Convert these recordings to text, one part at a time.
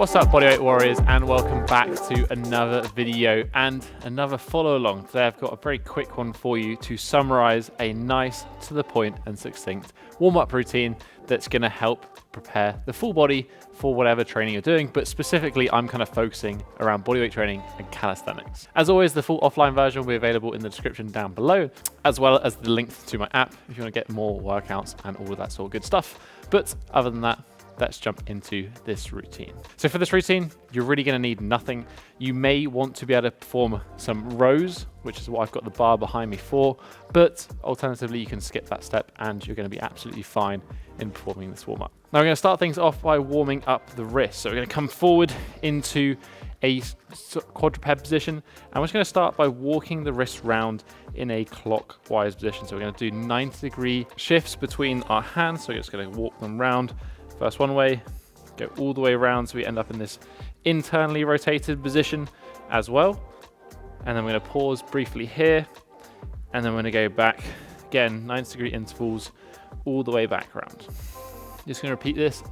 What's up, Bodyweight Warriors, and welcome back to another video and another follow along. Today I've got a very quick one for you to summarize a nice, to the point and succinct warm-up routine that's going to help prepare the full body for whatever training you're doing, but specifically I'm kind of focusing around bodyweight training and calisthenics. As always, the full offline version will be available in the description down below, as well as the link to my app if you want to get more workouts and all of that sort of good stuff. But other than that, let's jump into this routine. So for this routine, you're really going to need nothing. You may want to be able to perform some rows, which is what I've got the bar behind me for, but alternatively, you can skip that step and you're going to be absolutely fine in performing this warm-up. Now we're going to start things off by warming up the wrist. So we're going to come forward into a quadruped position, and we're just going to start by walking the wrist round in a clockwise position. So we're going to do 90-degree shifts between our hands. So we're just going to walk them round. First one way, go all the way around so we end up in this internally rotated position as well. And then we're going to pause briefly here, and then we're going to go back again, 90-degree intervals all the way back around. Just going to repeat this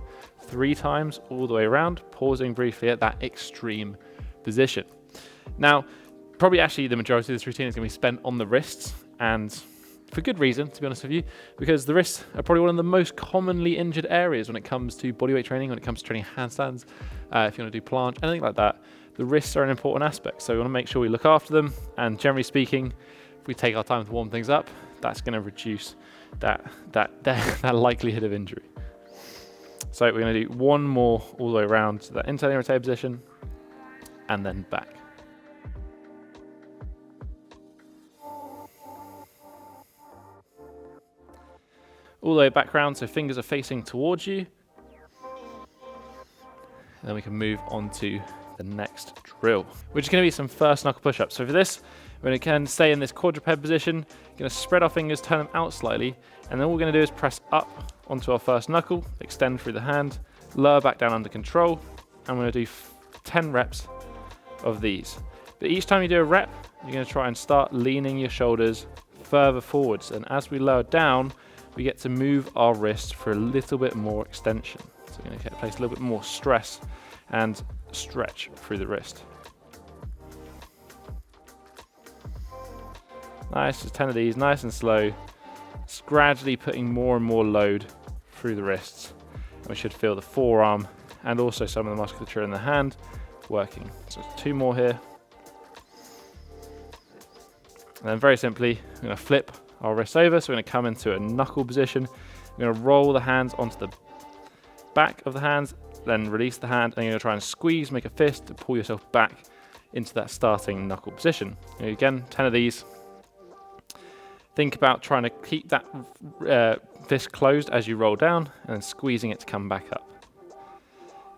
3 times all the way around, pausing briefly at that extreme position. Now, probably actually the majority of this routine is going to be spent on the wrists, and for good reason, to be honest with you, because the wrists are probably one of the most commonly injured areas when it comes to bodyweight training, when it comes to training handstands, if you want to do planche, anything like that. The wrists are an important aspect, so we want to make sure we look after them, and generally speaking, if we take our time to warm things up, that's going to reduce that likelihood of injury. So we're going to do one more all the way around to that internally rotated position, and then back. All the way back round, so fingers are facing towards you. And then we can move on to the next drill, which is going to be some first knuckle push-ups. So for this, we're going to again stay in this quadruped position, going to spread our fingers, turn them out slightly, and then all we're going to do is press up onto our first knuckle, extend through the hand, lower back down under control, and we're going to do 10 reps of these. But each time you do a rep, you're going to try and start leaning your shoulders further forwards, and as we lower down, we get to move our wrist for a little bit more extension. So we're going to place a little bit more stress and stretch through the wrist. Nice, just 10 of these, nice and slow. It's gradually putting more and more load through the wrists. And we should feel the forearm and also some of the musculature in the hand working. So 2 more here. And then very simply, I'm going to flip our wrists over, so we're going to come into a knuckle position. We're going to roll the hands onto the back of the hands, then release the hand, and you're going to try and squeeze, make a fist to pull yourself back into that starting knuckle position. And again, 10 of these. Think about trying to keep that fist closed as you roll down, and then squeezing it to come back up.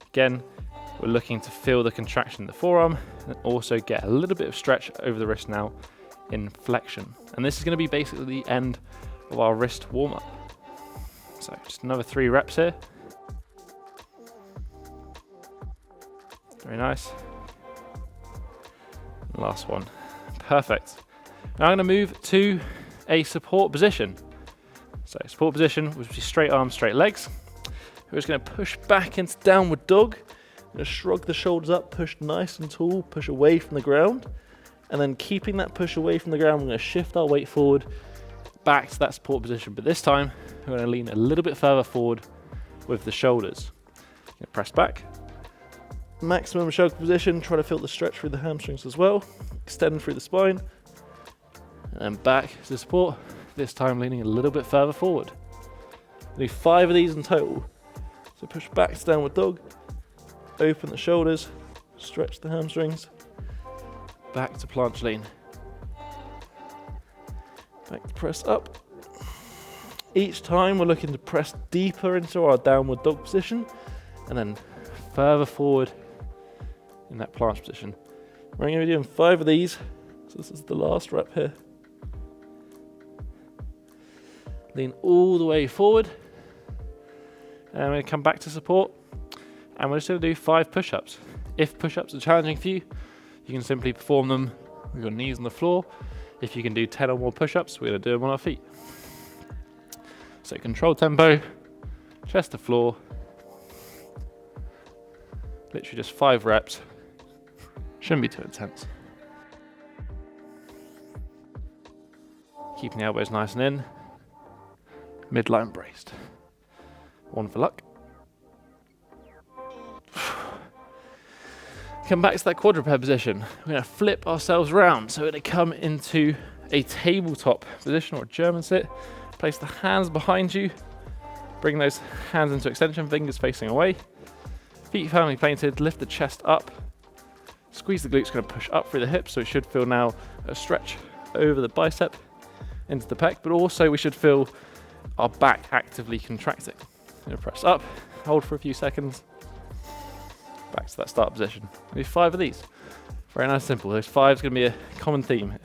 Again, we're looking to feel the contraction in the forearm, and also get a little bit of stretch over the wrist now in flexion. And this is going to be basically the end of our wrist warm-up. So just another 3 reps here. Very nice. Last one. Perfect. Now I'm going to move to a support position. So support position, which would be straight arms, straight legs. We're just going to push back into downward dog. I'm going to shrug the shoulders up, push nice and tall, push away from the ground. And then keeping that push away from the ground, we're going to shift our weight forward back to that support position. But this time, we're going to lean a little bit further forward with the shoulders. Going to press back. Maximum shoulder position, try to feel the stretch through the hamstrings as well. Extend through the spine. And back to support, this time leaning a little bit further forward. We do 5 of these in total. So push back to downward dog, open the shoulders, stretch the hamstrings, back to planche lean. Back to press up. Each time we're looking to press deeper into our downward dog position and then further forward in that planche position. We're going to be doing 5 of these, so this is the last rep here. Lean all the way forward, and we're going to come back to support, and we're just going to do 5 push-ups. If push-ups are challenging for you, you can simply perform them with your knees on the floor. If you can do 10 or more push-ups, we're going to do them on our feet. So controlled tempo, chest to floor, Literally just 5 reps. Shouldn't be too intense. Keeping the elbows nice and in. Midline braced. 1 for luck. Come back to that quadruped position. We're going to flip ourselves around. So we're going to come into a tabletop position or a German sit. Place the hands behind you. Bring those hands into extension, fingers facing away. Feet firmly planted, lift the chest up. Squeeze the glutes, going to push up through the hips. So it should feel now a stretch over the bicep into the pec, but also we should feel our back actively contracting. Going to press up, hold for a few seconds. Back to that start position. We do 5 of these. Very nice, simple. Those 5 is going to be a common theme here.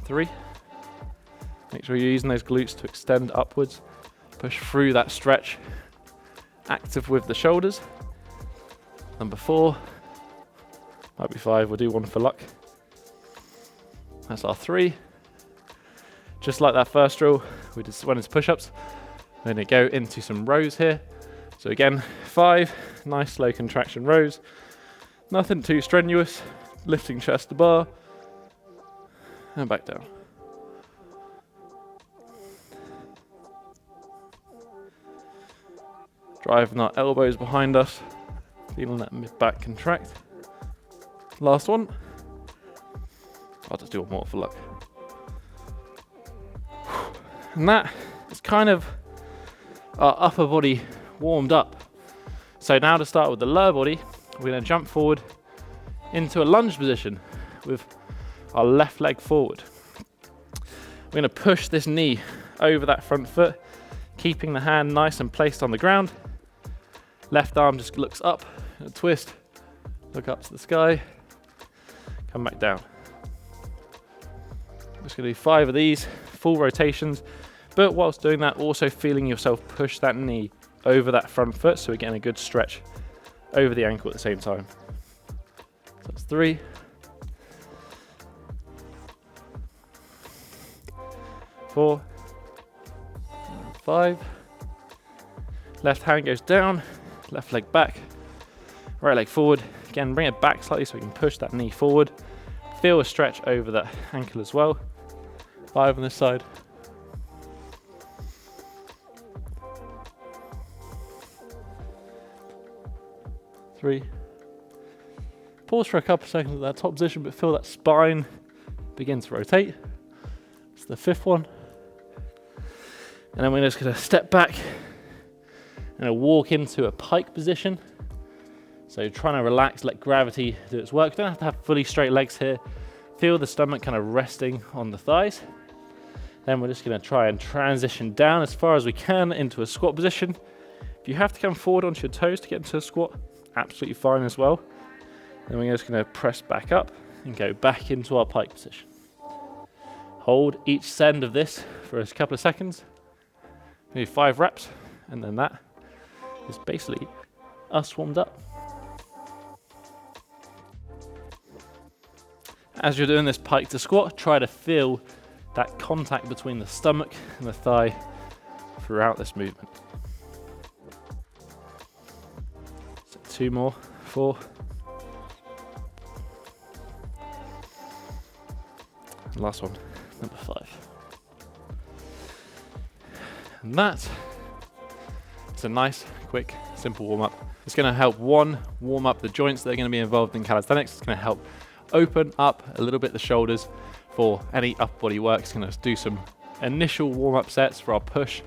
3. Make sure you're using those glutes to extend upwards. Push through that stretch. Active with the shoulders. Number 4. Might be 5. We'll do 1 for luck. That's our 3. Just like that first drill, we just went into push-ups. We're going to go into some rows here. So again, 5 nice slow contraction rows. Nothing too strenuous. Lifting chest to bar. And back down. Driving our elbows behind us. Feeling that mid-back contract. Last one. I'll just do 1 more for luck. And that is kind of our upper body warmed up. So now to start with the lower body, we're going to jump forward into a lunge position with our left leg forward. We're going to push this knee over that front foot, keeping the hand nice and placed on the ground. Left arm just looks up, a twist, look up to the sky, come back down. Just going to do 5 of these, full rotations, but whilst doing that, also feeling yourself push that knee over that front foot, so we're getting a good stretch over the ankle at the same time. So that's 3. 4. 5. Left hand goes down, left leg back, right leg forward. Again, bring it back slightly so we can push that knee forward. Feel a stretch over that ankle as well. 5 on this side. 3. Pause for a couple of seconds at that top position, but feel that spine begin to rotate. It's the 5th one. And then we're just going to step back and walk into a pike position. So trying to relax, let gravity do its work. You don't have to have fully straight legs here. Feel the stomach kind of resting on the thighs. Then we're just going to try and transition down as far as we can into a squat position. If you have to come forward onto your toes to get into a squat, absolutely fine as well. Then we're just going to press back up and go back into our pike position. Hold each send of this for a couple of seconds. Maybe 5 reps, and then that is basically us warmed up. As you're doing this pike to squat, try to feel that contact between the stomach and the thigh throughout this movement. So 2 more, 4. And last one, number 5. And that is a nice, quick, simple warm-up. It's going to help, 1, warm up the joints that are going to be involved in calisthenics. It's going to help open up a little bit the shoulders for any upper body work. It's going to do some initial warm-up sets for our push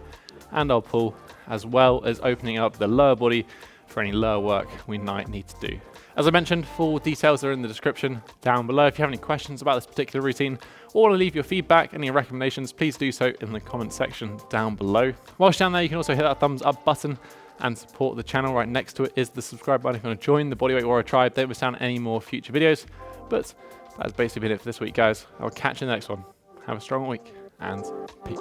and our pull, as well as opening up the lower body for any lower work we might need to do. As I mentioned, full details are in the description down below. If you have any questions about this particular routine or want to leave your feedback, any recommendations, please do so in the comment section down below. Whilst down there, you can also hit that thumbs up button and support the channel. Right next to it is the subscribe button if you want to join the Bodyweight Warrior Tribe. Don't miss out on any more future videos. But that's basically been it for this week, guys. I'll catch you in the next one. Have a strong week and peace.